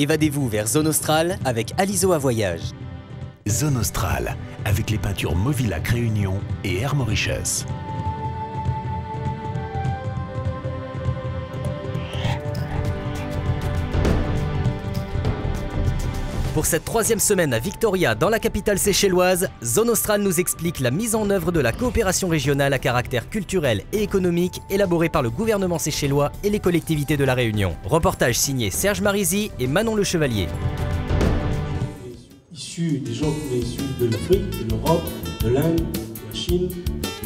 Évadez-vous vers Zone Australe avec Alizoa Voyage. Zone Australe, avec les peintures Movilac Réunion et Air Mauritius. Pour cette troisième semaine à Victoria, dans la capitale séchelloise, Zone Australe nous explique la mise en œuvre de la coopération régionale à caractère culturel et économique élaborée par le gouvernement séchellois et les collectivités de la Réunion. Reportage signé Serge Marisy et Manon Le Chevalier. Issus des gens issus de l'Afrique, de l'Europe, de l'Inde, de la Chine,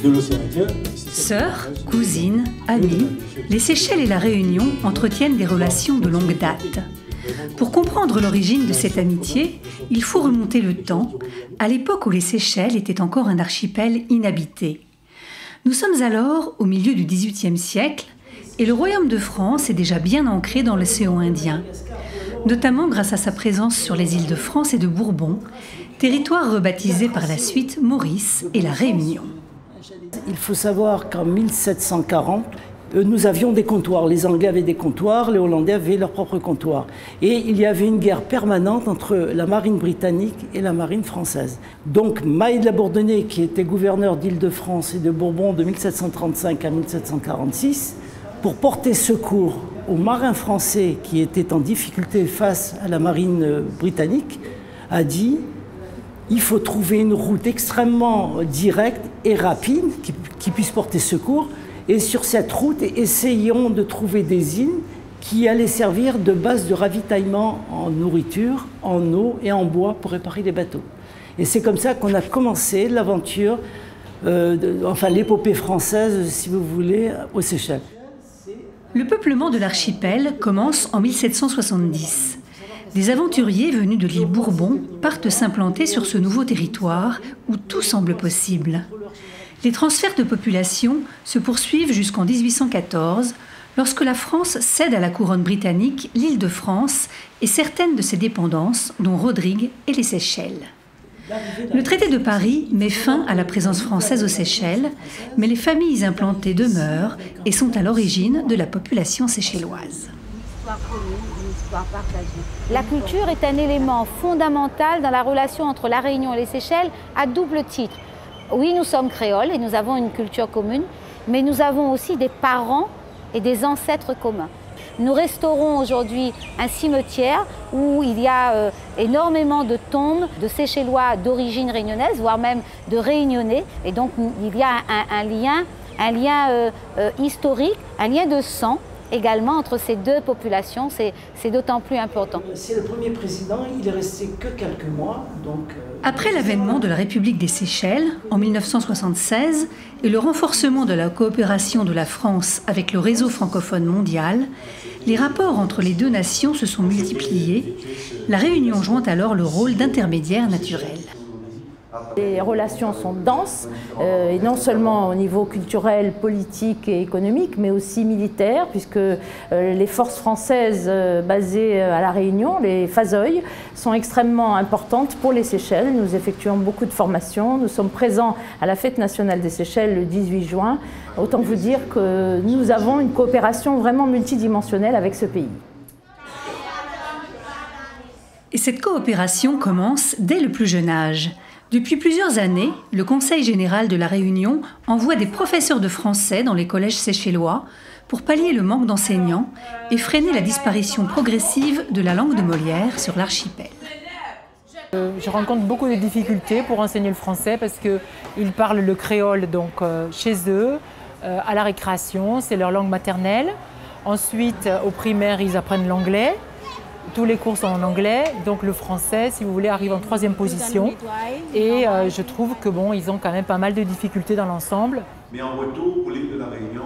de l'océan Indien. Sœurs, cousines, amis, les Seychelles et la Réunion entretiennent des relations de longue date. Pour comprendre l'origine de cette amitié, il faut remonter le temps, à l'époque où les Seychelles étaient encore un archipel inhabité. Nous sommes alors au milieu du XVIIIe siècle et le royaume de France est déjà bien ancré dans l'océan Indien, notamment grâce à sa présence sur les îles de France et de Bourbon, territoire rebaptisé par la suite Maurice et la Réunion. Il faut savoir qu'en 1740, nous avions des comptoirs. Les Anglais avaient des comptoirs, les Hollandais avaient leurs propres comptoirs. Et il y avait une guerre permanente entre la marine britannique et la marine française. Donc Maille de la Bourdonnais, qui était gouverneur d'Île-de-France et de Bourbon de 1735 à 1746, pour porter secours aux marins français qui étaient en difficulté face à la marine britannique, a dit « il faut trouver une route extrêmement directe et rapide qui puisse porter secours ». Et sur cette route, essayons de trouver des îles qui allaient servir de base de ravitaillement en nourriture, en eau et en bois pour réparer les bateaux. Et c'est comme ça qu'on a commencé l'aventure, enfin l'épopée française, si vous voulez, aux Seychelles. Le peuplement de l'archipel commence en 1770. Des aventuriers venus de l'île Bourbon partent s'implanter sur ce nouveau territoire où tout semble possible. Les transferts de population se poursuivent jusqu'en 1814, lorsque la France cède à la couronne britannique l'île de France et certaines de ses dépendances, dont Rodrigue et les Seychelles. Le traité de Paris met fin à la présence française aux Seychelles, mais les familles implantées demeurent et sont à l'origine de la population séchelloise. La culture est un élément fondamental dans la relation entre la Réunion et les Seychelles à double titre. Oui, nous sommes créoles et nous avons une culture commune, mais nous avons aussi des parents et des ancêtres communs. Nous restaurons aujourd'hui un cimetière où il y a énormément de tombes de Seychellois d'origine réunionnaise, voire même de Réunionnais. Et donc il y a un lien historique, un lien de sang également entre ces deux populations. C'est d'autant plus important. C'est le premier président, il est resté que quelques mois. Après l'avènement de la République des Seychelles en 1976 et le renforcement de la coopération de la France avec le réseau francophone mondial, les rapports entre les deux nations se sont multipliés. La Réunion joue alors le rôle d'intermédiaire naturel. Les relations sont denses, et non seulement au niveau culturel, politique et économique, mais aussi militaire, puisque les forces françaises basées à La Réunion, les FASOI, sont extrêmement importantes pour les Seychelles. Nous effectuons beaucoup de formations, nous sommes présents à la Fête nationale des Seychelles le 18 juin. Autant vous dire que nous avons une coopération vraiment multidimensionnelle avec ce pays. Et cette coopération commence dès le plus jeune âge. Depuis plusieurs années, le Conseil général de la Réunion envoie des professeurs de français dans les collèges séchellois pour pallier le manque d'enseignants et freiner la disparition progressive de la langue de Molière sur l'archipel. Je rencontre beaucoup de difficultés pour enseigner le français parce qu'ils parlent le créole donc, chez eux, à la récréation, c'est leur langue maternelle. Ensuite, au primaire, ils apprennent l'anglais. Tous les cours sont en anglais, donc le français, si vous voulez, arrive en troisième position. Et je trouve que bon, ils ont quand même pas mal de difficultés dans l'ensemble.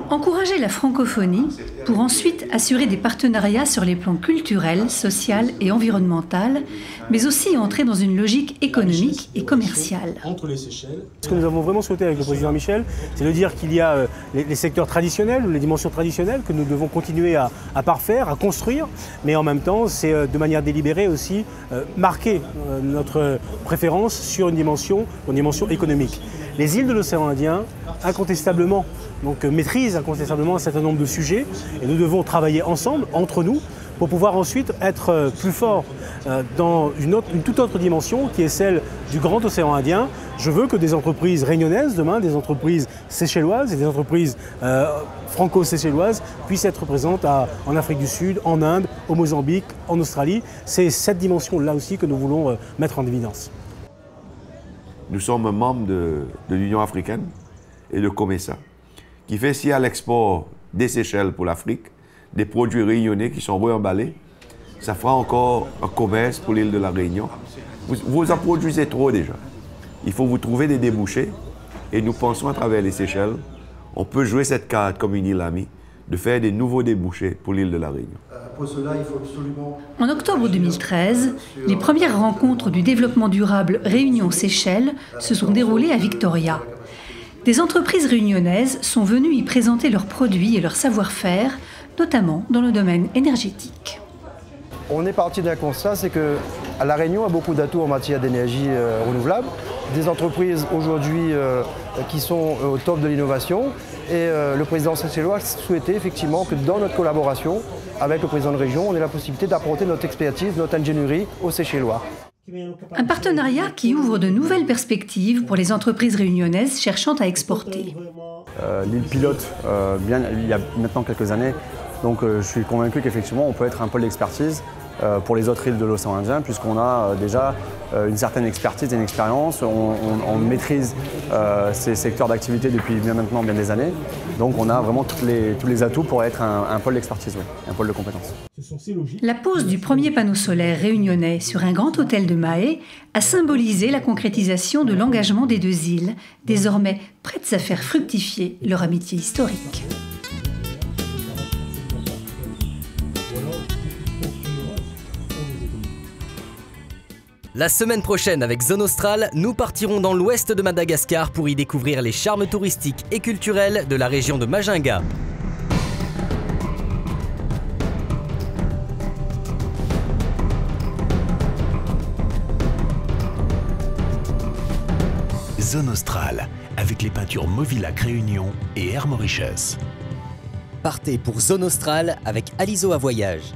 Encourager la francophonie pour ensuite assurer des partenariats sur les plans culturels, social et environnemental, mais aussi entrer dans une logique économique et commerciale. Ce que nous avons vraiment souhaité avec le président Michel, c'est de dire qu'il y a les secteurs traditionnels ou les dimensions traditionnelles que nous devons continuer à parfaire, à construire, mais en même temps, c'est de manière délibérée aussi marquer notre préférence sur une dimension économique. Les îles de l'océan Indien, incontestablement, maîtrisent incontestablement un certain nombre de sujets et nous devons travailler ensemble, entre nous, pour pouvoir ensuite être plus fort dans une toute autre dimension qui est celle du grand océan Indien. Je veux que des entreprises réunionnaises demain, des entreprises séchelloises et des entreprises franco-séchelloises puissent être présentes en Afrique du Sud, en Inde, au Mozambique, en Australie. C'est cette dimension-là aussi que nous voulons mettre en évidence. Nous sommes membres de l'Union africaine et de COMESA, qui fait si à l'export des Seychelles pour l'Afrique, des produits réunionnais qui sont réemballés, ça fera encore un commerce pour l'île de la Réunion. Vous en produisez trop déjà. Il faut vous trouver des débouchés et nous pensons à travers les Seychelles, on peut jouer cette carte comme une île amie, de faire des nouveaux débouchés pour l'île de la Réunion. Pour cela, il faut absolument... En octobre 2013, les premières rencontres du développement durable Réunion-Seychelles se sont déroulées à Victoria. Des entreprises réunionnaises sont venues y présenter leurs produits et leur savoir-faire, notamment dans le domaine énergétique. On est parti d'un constat, c'est que La Réunion a beaucoup d'atouts en matière d'énergie renouvelable. Des entreprises aujourd'hui qui sont au top de l'innovation. Et le président séchellois souhaitait effectivement que dans notre collaboration avec le président de région, on ait la possibilité d'apporter notre expertise, notre ingénierie aux Séchellois. Un partenariat qui ouvre de nouvelles perspectives pour les entreprises réunionnaises cherchant à exporter. L'île pilote il y a maintenant quelques années, donc je suis convaincu qu'effectivement on peut être un pôle d'expertise pour les autres îles de l'océan Indien, puisqu'on a déjà une certaine expertise et une expérience, on maîtrise ces secteurs d'activité depuis maintenant bien des années, donc on a vraiment tous les atouts pour être un pôle d'expertise, oui, un pôle de compétences. La pose du premier panneau solaire réunionnais sur un grand hôtel de Mahé a symbolisé la concrétisation de l'engagement des deux îles, désormais prêtes à faire fructifier leur amitié historique. La semaine prochaine, avec Zone Australe, nous partirons dans l'ouest de Madagascar pour y découvrir les charmes touristiques et culturels de la région de Majinga. Zone Australe, avec les peintures Movilac Réunion et Air Mauritius. Partez pour Zone Australe avec Aliso à Voyage.